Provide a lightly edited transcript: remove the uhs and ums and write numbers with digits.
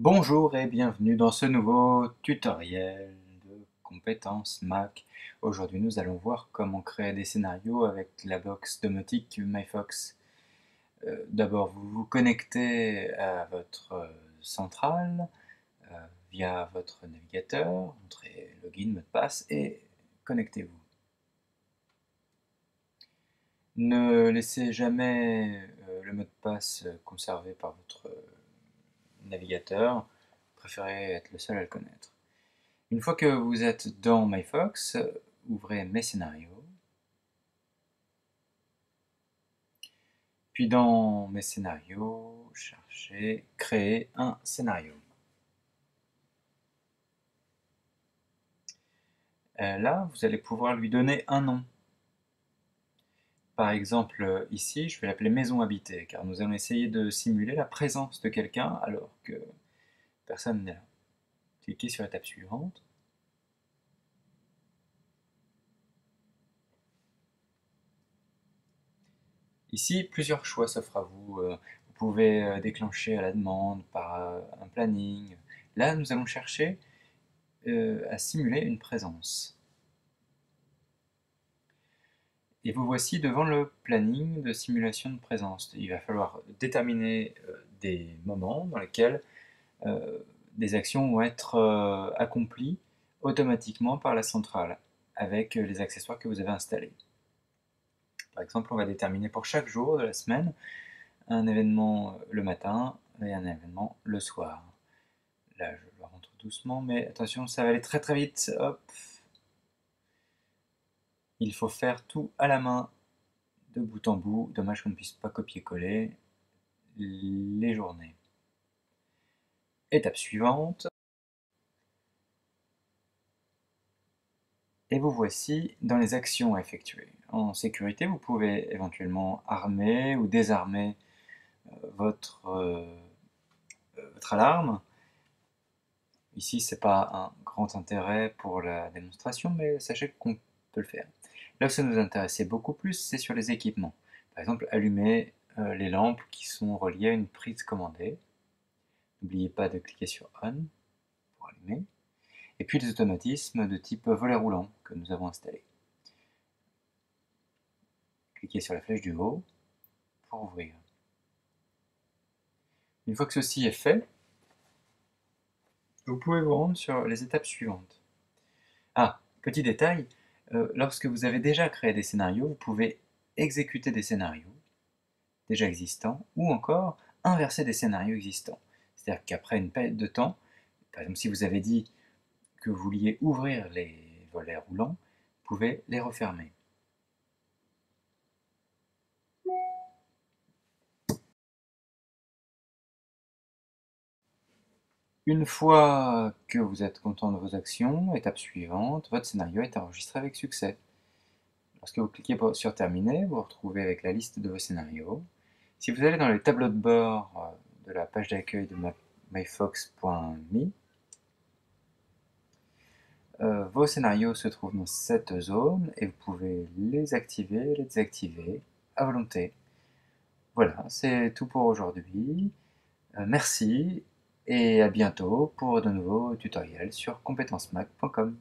Bonjour et bienvenue dans ce nouveau tutoriel de compétences Mac. Aujourd'hui, nous allons voir comment créer des scénarios avec la box domotique MyFox. D'abord, vous vous connectez à votre centrale via votre navigateur, entrez login, mot de passe et connectez-vous. Ne laissez jamais le mot de passe conservé par votre navigateur, préférez être le seul à le connaître. Une fois que vous êtes dans MyFox, ouvrez Mes scénarios. Puis dans Mes scénarios, cherchez Créer un scénario. Là, vous allez pouvoir lui donner un nom. Par exemple, ici, je vais l'appeler Maison habitée, car nous allons essayer de simuler la présence de quelqu'un alors que personne n'est là. Cliquez sur l'étape suivante. Ici, plusieurs choix s'offrent à vous. Vous pouvez déclencher à la demande par un planning. Là, nous allons chercher à simuler une présence. Et vous voici devant le planning de simulation de présence. Il va falloir déterminer des moments dans lesquels des actions vont être accomplies automatiquement par la centrale avec les accessoires que vous avez installés. Par exemple, on va déterminer pour chaque jour de la semaine un événement le matin et un événement le soir. Là, je le rentre doucement, mais attention, ça va aller très très vite. Hop. Il faut faire tout à la main, de bout en bout. Dommage qu'on ne puisse pas copier-coller les journées. Étape suivante. Et vous voici dans les actions à effectuer. En sécurité, vous pouvez éventuellement armer ou désarmer votre alarme. Ici, ce n'est pas un grand intérêt pour la démonstration, mais sachez qu'on peut le faire. Là où ça nous intéressait beaucoup plus, c'est sur les équipements. Par exemple, allumer les lampes qui sont reliées à une prise commandée. N'oubliez pas de cliquer sur On pour allumer. Et puis les automatismes de type volet roulant que nous avons installés. Cliquez sur la flèche du haut pour ouvrir. Une fois que ceci est fait, vous pouvez vous rendre sur les étapes suivantes. Ah, petit détail, lorsque vous avez déjà créé des scénarios, vous pouvez exécuter des scénarios déjà existants ou encore inverser des scénarios existants. C'est-à-dire qu'après une période de temps, par exemple si vous avez dit que vous vouliez ouvrir les volets roulants, vous pouvez les refermer. Une fois que vous êtes content de vos actions, étape suivante, votre scénario est enregistré avec succès. Lorsque vous cliquez sur Terminer, vous vous retrouvez avec la liste de vos scénarios. Si vous allez dans les tableaux de bord de la page d'accueil de myfox.me, vos scénarios se trouvent dans cette zone et vous pouvez les activer, les désactiver à volonté. Voilà, c'est tout pour aujourd'hui. Merci et à bientôt pour de nouveaux tutoriels sur competence-mac.com.